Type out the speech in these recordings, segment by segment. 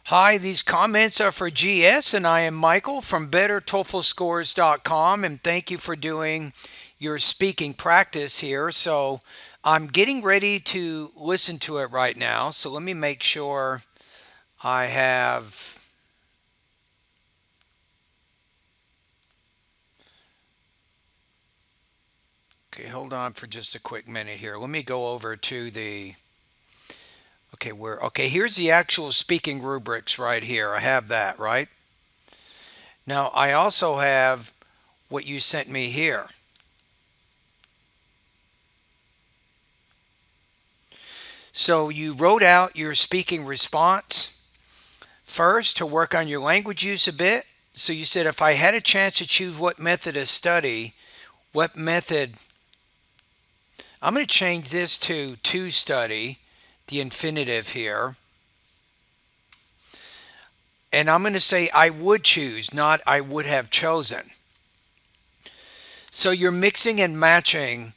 Hi, these comments are for GS, and I am Michael from BetterTOEFLScores.com, and thank you for doing your speaking practice here. So I'm getting ready to listen to it right now. So let me make sure I have. Okay, hold on for just a quick minute here. Let me go over to the. Okay, here's the actual speaking rubrics right here. I have that, right? Now I also have what you sent me here. So you wrote out your speaking response first to work on your language use a bit. So you said, if I had a chance to choose what method to study, what method, I'm going to change this to study, the infinitive here. And I'm going to say I would choose, not I would have chosen. So you're mixing and matching.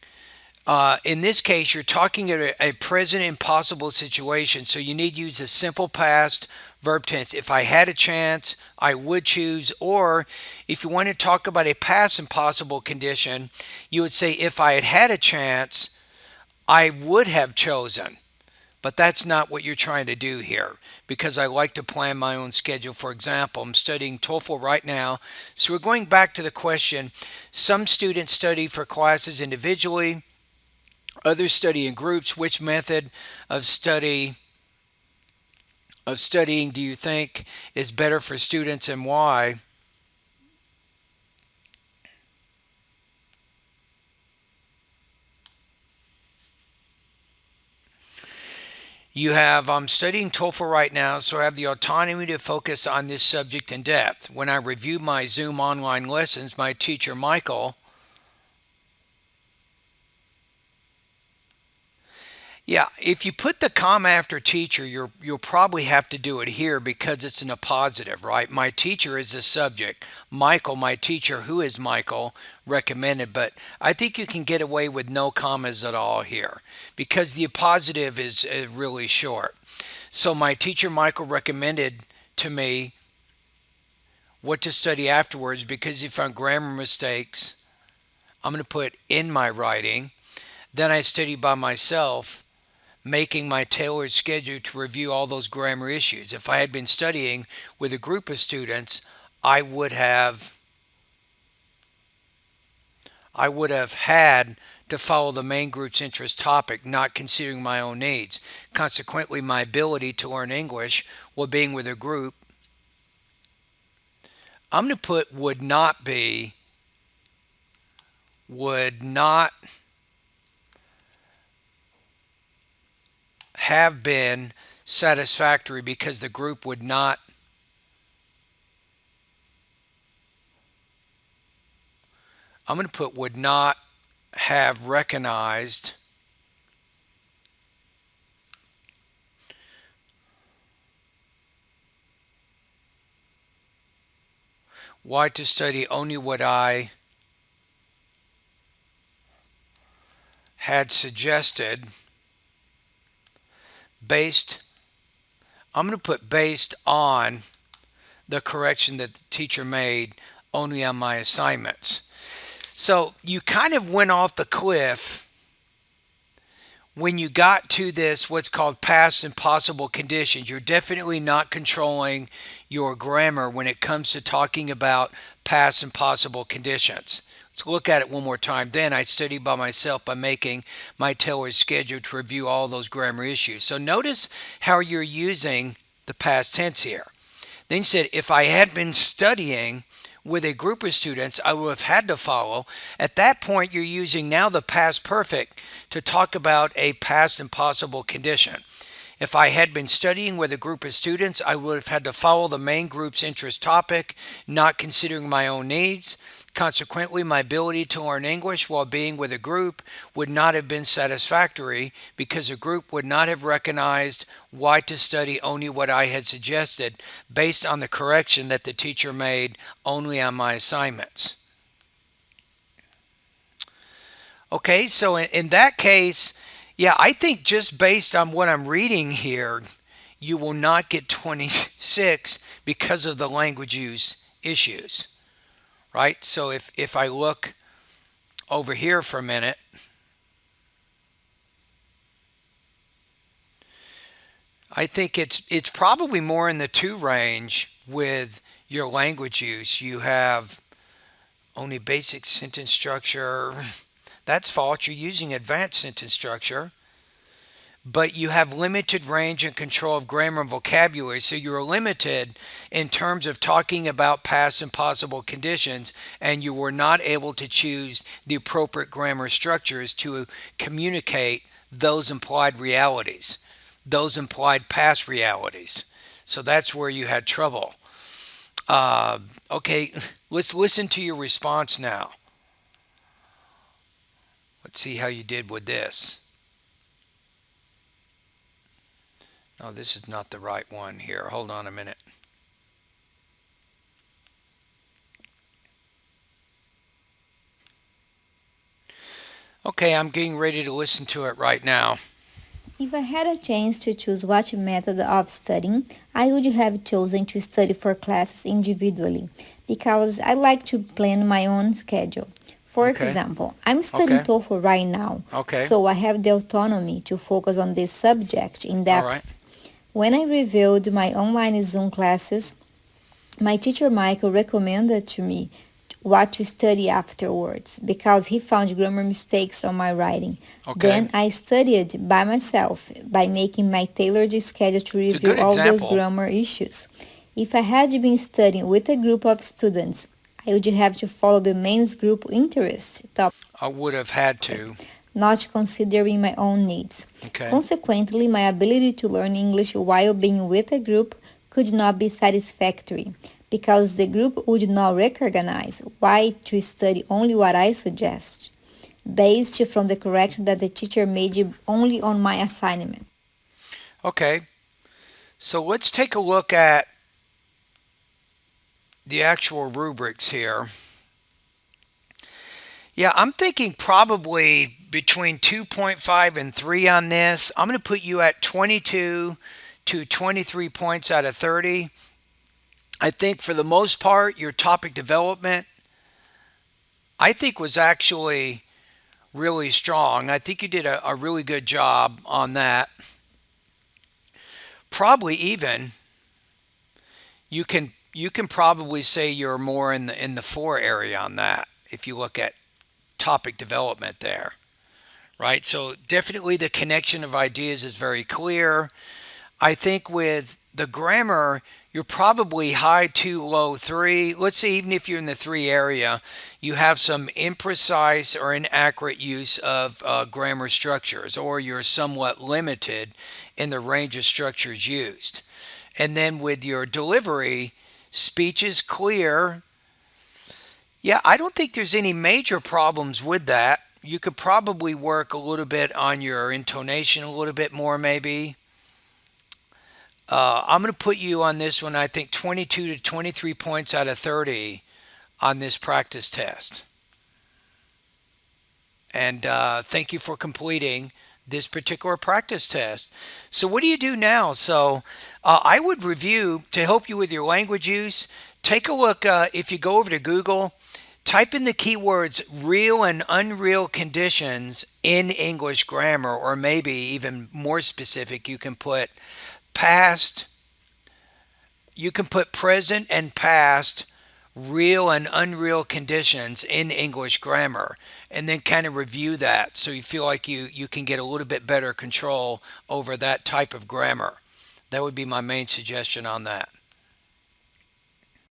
In this case, you're talking about a present impossible situation, so you need to use a simple past verb tense. If I had a chance, I would choose. Or if you want to talk about a past impossible condition, you would say, if I had had a chance, I would have chosen. But that's not what you're trying to do here, because I like to plan my own schedule. For example, I'm studying TOEFL right now. So we're going back to the question. Some students study for classes individually. Others study in groups. Which method of studying do you think is better for students, and why? You have, I'm studying TOEFL right now, so I have the autonomy to focus on this subject in depth. When I review my Zoom online lessons, my teacher, Michael. Yeah, if you put the comma after teacher, you'll probably have to do it here because it's in a positive, right? My teacher is the subject. Michael, my teacher, who is Michael, recommended. But I think you can get away with no commas at all here because the positive is really short. So my teacher, Michael, recommended to me what to study afterwards because he found grammar mistakes. I'm going to put in my writing. Then I studied by myself, making my tailored schedule to review all those grammar issues. If I had been studying with a group of students, I would have had to follow the main group's interest topic, not considering my own needs. Consequently, my ability to learn English while being with a group, I'm going to put would not have been satisfactory because the group would not. I'm going to put would not have recognized why to study only what I had suggested based, I'm going to put based on the correction that the teacher made only on my assignments. So you kind of went off the cliff when you got to this, what's called past and possible conditions. You're definitely not controlling your grammar when it comes to talking about past and possible conditions. Let's look at it one more time. Then I studied by myself by making my tailored schedule to review all those grammar issues. So notice how you're using the past tense here. Then you said, if I had been studying with a group of students, I would have had to follow. At that point, you're using now the past perfect to talk about a past impossible condition. If I had been studying with a group of students, I would have had to follow the main group's interest topic, not considering my own needs. Consequently, my ability to learn English while being with a group would not have been satisfactory because a group would not have recognized why to study only what I had suggested based on the correction that the teacher made only on my assignments. Okay, so in that case, yeah, I think just based on what I'm reading here, you will not get 26 because of the language use issues, right? So if I look over here for a minute, I think it's probably more in the 2 range with your language use. You have only basic sentence structure. That's false. You're using advanced sentence structure. But you have limited range and control of grammar and vocabulary. So you're limited in terms of talking about past and possible conditions, and you were not able to choose the appropriate grammar structures to communicate those implied realities, those implied past realities. So that's where you had trouble. Okay, let's listen to your response now. Let's see how you did with this. Oh, this is not the right one here. Hold on a minute. Okay, I'm getting ready to listen to it right now. If I had a chance to choose what method of studying, I would have chosen to study for classes individually because I like to plan my own schedule. For Okay. example, I'm studying Okay. TOEFL right now, Okay. so I have the autonomy to focus on this subject in All right. depth. When I reviewed my online Zoom classes, my teacher Michael recommended to me what to study afterwards because he found grammar mistakes on my writing. Okay. Then I studied by myself by making my tailored schedule to It's a review good all those example. grammar issues. If I had been studying with a group of students, I would have to follow the main group interest I would have had topic, to. not considering my own needs. Okay. Consequently, my ability to learn English while being with a group could not be satisfactory because the group would not recognize why to study only what I suggest, based from the correction that the teacher made only on my assignment. Okay. So let's take a look at the actual rubrics here. Yeah, I'm thinking probably between 2.5 and 3 on this. I'm going to put you at 22 to 23 points out of 30. I think for the most part, your topic development, I think was actually really strong. I think you did a really good job on that. Probably even you can probably say you're more in the 4 area on that if you look at topic development there, right? So definitely the connection of ideas is very clear. I think with the grammar, you're probably high 2, low 3. Let's say even if you're in the 3 area, you have some imprecise or inaccurate use of grammar structures, or you're somewhat limited in the range of structures used. And then with your delivery, speech is clear. Yeah, I don't think there's any major problems with that. You could probably work a little bit on your intonation a little bit more, maybe. I'm going to put you on this one, I think 22 to 23 points out of 30 on this practice test. And thank you for completing this particular practice test. So, what do you do now? So, I would review to help you with your language use. Take a look if you go over to Google, type in the keywords real and unreal conditions in English grammar, or maybe even more specific, past, you can put present and past real and unreal conditions in English grammar, and then kind of review that so you feel like you can get a little bit better control over that type of grammar. That would be my main suggestion on that.